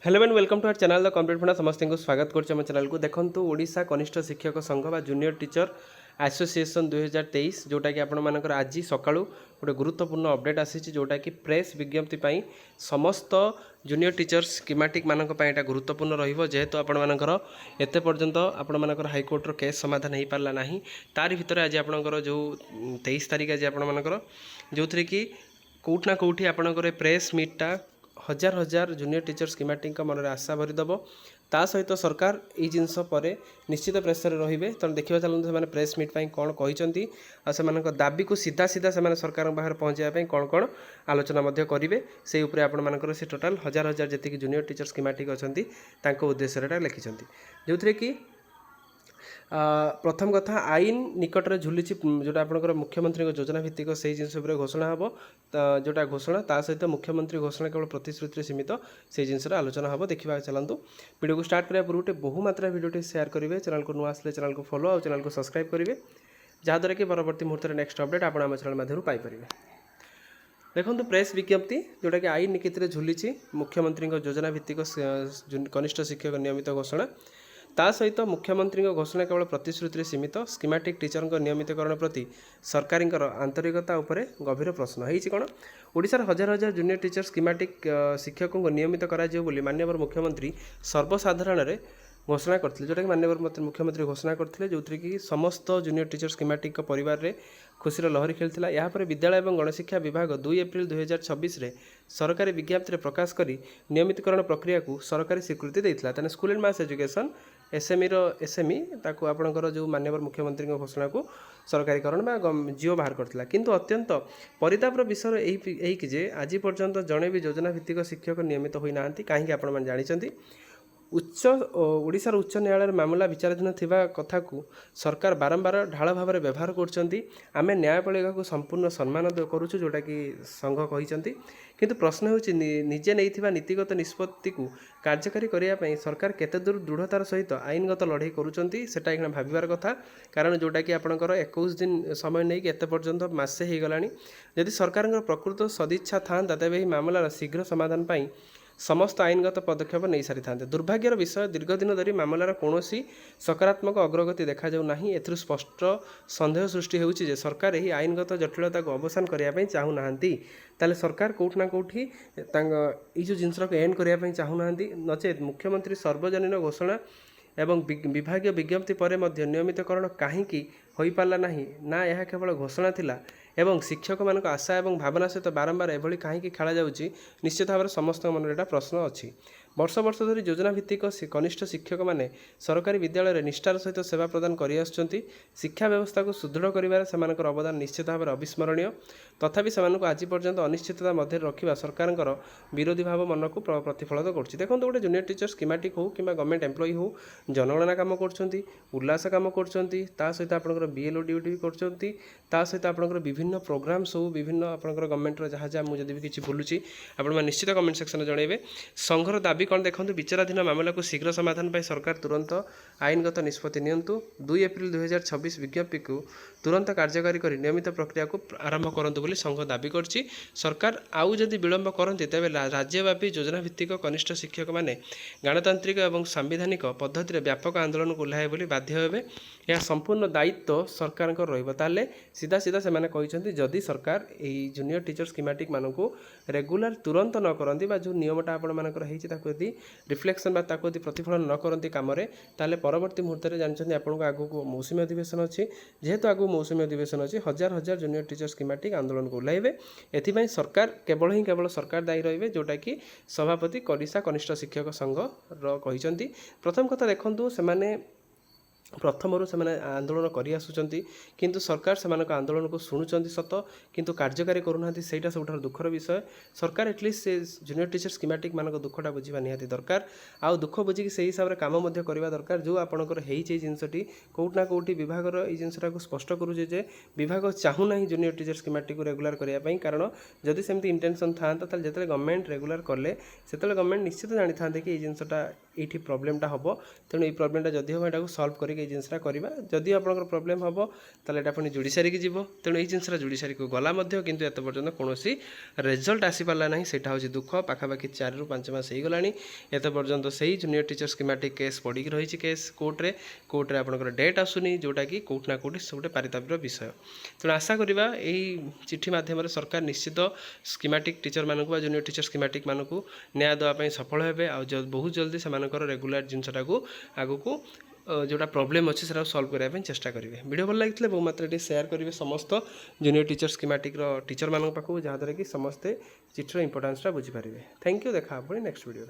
Hello and welcome to our channel the complete funda समस्त को स्वागत करम चैनल को देखो ओडिशा कनिष्ठ शिक्षक संघ बा जूनियर टीचर एसोसिएशन 2023 जोटा कि आपर आज सका गोटे गुरुत्वपूर्ण अपडेट आसी जोटा कि प्रेस विज्ञप्ति पाई समस्त जूनियर टीचर्स स्कीमेटिक मानक एटा गुरुत्वपूर्ण रहिबो जेहेतु आपणकर एते पर्यंत आपणकर हाईकोर्टर केस समाधान हो पारा ना तार भितर आज आपणकर जो 23 तारीख आज आपणकर जो थी कि कौट ना कौटी आपणकर प्रेस मीटा हजार हजार जूनियर टीचर स्कीमेटिक मन में आशा भरीदेव ता सहित सरकार ये जिनस पर निश्चित प्रेसर रे तेणु देखा चलते से प्रेस मीट पर कौन कहते से दाबी को सीधा सीधा से सरकार बाहर पहुँचाई कौन कौन आलोचना करेंगे से उपरे आपंकर से टोटाल हजार हजार जी जूनियर टीचर स्कीमेटिक अच्छा उद्देश्य लिखिं जो थी कि प्रथम कथा आईन निकट में झुली जोटा आपंकर मुख्यमंत्री योजना भित्तिक से जिन घोषणा हम जोटा घोषणा ता सहित मुख्यमंत्री घोषणा केवल प्रतिश्रुति सीमित से जिन आलोचना हम देखा चलतु वीडियो को स्टार्ट करने पूर्व बहुमात्रा वीडियो शेयर करेंगे चैनल को नुआ आसले चैनल को फॉलो और चैनल को सब्सक्राइब करेंगे जहाँद्वारा कि परवर्ती मुहूर्त नेक्स्ट अपडेट आप चैनल माध्यम पाइपर देखो प्रेस विज्ञप्ति जोटा कि आईन नीति में झुली मुख्यमंत्री योजना भित्तिक कनिष्ठ शिक्षक नियमित घोषणा ता सहित मुख्यमंत्री घोषणा केवल प्रतिश्रुति सीमित स्कीमेटिक टीचर नियमितकरण प्रति सरकारी आंतरिकता उपरे गभीर प्रश्न होती कौन ओडिशार हजार हजार जूनियर टीचर स्कीमेटिक शिक्षकों को नियमित कर माननीय मुख्यमंत्री सर्वसाधारण घोषणा करते जोटा कि माननीय मुख्यमंत्री घोषणा करते जो थी कि समस्त जूनियर टीचर स्कीमेटिक परिवार में खुशीर लहरी खेलता यापर विद्यालय और गणशिक्षा विभाग 2 एप्रिल 2026 रे सरकारी विज्ञप्ति प्रकाश करी नियमितकरण प्रक्रिया को सरकारी स्वीकृति देता तेना school and mass education SME SME ताकू आपणकर जो माननीय मुख्यमंत्री घोषणा को सरकारीकरण जिओ बाहर करता किंतु अत्यंत परितापर विषय यही कि आज पर्यंत जड़े भी योजना भित्तिक शिक्षक नियमित होना कहीं आपण जानते ओडिशार उच्च न्यायालय मामला विचाराधीन थिबा कथा को सरकार बारंबार ढाल भाव में व्यवहार करें न्यायपालिका को संपूर्ण सम्मान करुचु जोटा कि संघ कहते किंतु प्रश्न होची निजे नहीं नीतिगत निष्पत्ति को कार्यकारी करने सरकार केते दूर दृढ़तार सहित आईनगत लड़ाई करुँचा यहाँ भावार कथा कारण जोटा कि आपंकर 21 दिन समय नहीं कि एते पर्यंत मासे हो गलानी यदि सरकार प्रकृत सदिच्छा था तेज मामलार शीघ्र समाधान पाई समस्त आईनगत पदक्षेप नहीं सारी था दुर्भाग्यर विषय दीर्घ दिन धरी मामलार कौन सकारात्मक अग्रगति देखा जाऊ नहीं एथुर स्पष्ट सन्देह सृष्टि होउछि सरकार यही आईनगत जटिलता को अवसान करने चाहूना ताले सरकार कौट ना कौटी जो जिनस एंड करने चाहूना नचेत मुख्यमंत्री सार्वजनीन घोषणा एवं विभाग विज्ञप्ति पर नियमितकरण कहीं हो पारा ना यह केवल घोषणा थिला एवं शिक्षक मान आशा और भावना सहित बारंबार एभली कहीं खेला जाउछि निश्चित भाव समस्त मन में प्रश्न अच्छी वर्ष वर्ष धरी योजना भित्तिक कनिष्ठ शिक्षक माने सरकारी विद्यालय निष्ठार सहित सेवा प्रदान करि आछुछन्ति शिक्षा व्यवस्था को सुदृढ़ करिबार सेमानकर अवदान निश्चित भाव अविस्मरणीय तथापि सेमानकु आज पर्यंत अनिश्चितता मध्य रखिबा सरकारଙ୍କର विरोधी भाव मन को प्रतिफलित करछि देखो गोटे जूनियर टीचर स्कीमेटिक हो कि गवर्नमेंट एम्प्लॉई हो जनगणना काम करछन्ति उल्लास काम करछन्ति ता सहित आपनकर बीएलओ ड्यूटी भी करछन्ति ता सहित आपनकर विभिन्न प्रोग्राम्स हो विभिन्न आपनकर गवर्नमेंट रो जहाँ जहाँ मुझे भी किसी भूलुछि आपण निश्चित कमेंट सेक्शन में जणैबे संघर दाबी कौन देखो विचाराधीन मामला को शीघ्र समाधान पर सरकार तुरंत आईनगत निष्पत्ति नियंतु 2 एप्रिल 2026 विज्ञप्ति को तुरंत कार्यकारी कर नियमित प्रक्रिया को आरंभ करंतु बोली संघ दाबी करछि सरकार आउ जदि विलंब करते तेज राज्यव्यापी योजना भित्तिक कनिष्ठ शिक्षक माने गणतांत्रिक और सांविधानिक पद्धति व्यापक आंदोलन को ओह्लाए बोली बाध्य हेबे यह संपूर्ण दायित्व सरकार ताले सीधा सीधा से कहते जदि सरकार यही जूनियर टीचर स्कीमेटिक मानक रेगुलर तुरंत न करती जो नियमटा आपड़ी रिफ्लेक्शन यदि प्रतिफलन न करती कम ताले परवर्ती मुहूर्त में जानते आपको आगू मौसुमी अधिवेशन अच्छी जेहेतु आगू मौसुमी अधिवेशन अच्छी हजार हजार जूनियर टीचर स्कीमेटिक आंदोलन को ओह्लाइबे एथिपाई सरकार केवल सरकार दायी रहिबे जोटा कि सभापति ओडिशा कनिष्ठ शिक्षक संघ कहते प्रथम कथा देखु से प्रथम से आंदोलन कर आसुँच किंतु सरकार से आंदोलन को शुणुंट सत किंतु कार्यकारी करूना सहीटा सब दुखर विषय सरकार एटलिस्ट से जूनियर टीचर स्कीमेटिक मान दुखटा बुझा निहाती दरकार आउ दुख बुझिकी से हिसाब से कम करवा दरकार जो आपंकर जिनसटी कौट ना कौटी विभाग जिनसा को स्पष्ट करुचे विभाग चाहूना जूनियर टीचर स्कीमेटिक रेगुलर करने कारण जदि सेमती इंटेंशन था जो गवर्नमेंट रेगुलर कले से गवर्नमेंट निश्चित जानी था कि जिनसटा ये प्रोब्लेमटा हम तेणु ये प्रोब्लेमटा जदि हम यहाँ सल्व कर बोलिक ये जिनसा करवा जदि आपंकर प्रोब्लेम हम ताले एटा पुणी जोड़ी सारिकी जीव तेणु ये जिनसा जोड़ी सारिक गला किंतु एत पर्यंत कौन रिजल्ट आसीपारा ना सेटा हूँ दुख पाखापाखि 4 ରୁ 5 मास होगला एत पर्यंत से जूनियर टीचर स्कीमेटिक केस पड़ी रही केस कोर्टे आपंकर डेट आसुनी जोटा कि कोर्ट ना कोर्ट गोटे पारितापर विषय तेणु आशा करवा यही चिठी मध्यम सरकार निश्चित स्कीमेटिक टीचर मानक जूनियर टीचर स्कीमेटिक मानक न्याय देवाई सफल हेबे आ बहुत जल्दी से रेगुलर जिनसा आगु को जोटा प्रॉब्लम अच्छे से सॉल्व करने चेष्टा करेंगे। वीडियो भल लगी बहुत मात्रा शेयर करेंगे समस्त जूनियर टीचर स्कीमेटिक टीचर मान पाखु जहाँद्वारा कि समस्ते चिठर इंपोर्टान्सटा बुझीपारे। Thank you. देखा पुणी नेक्स्ट वीडियो।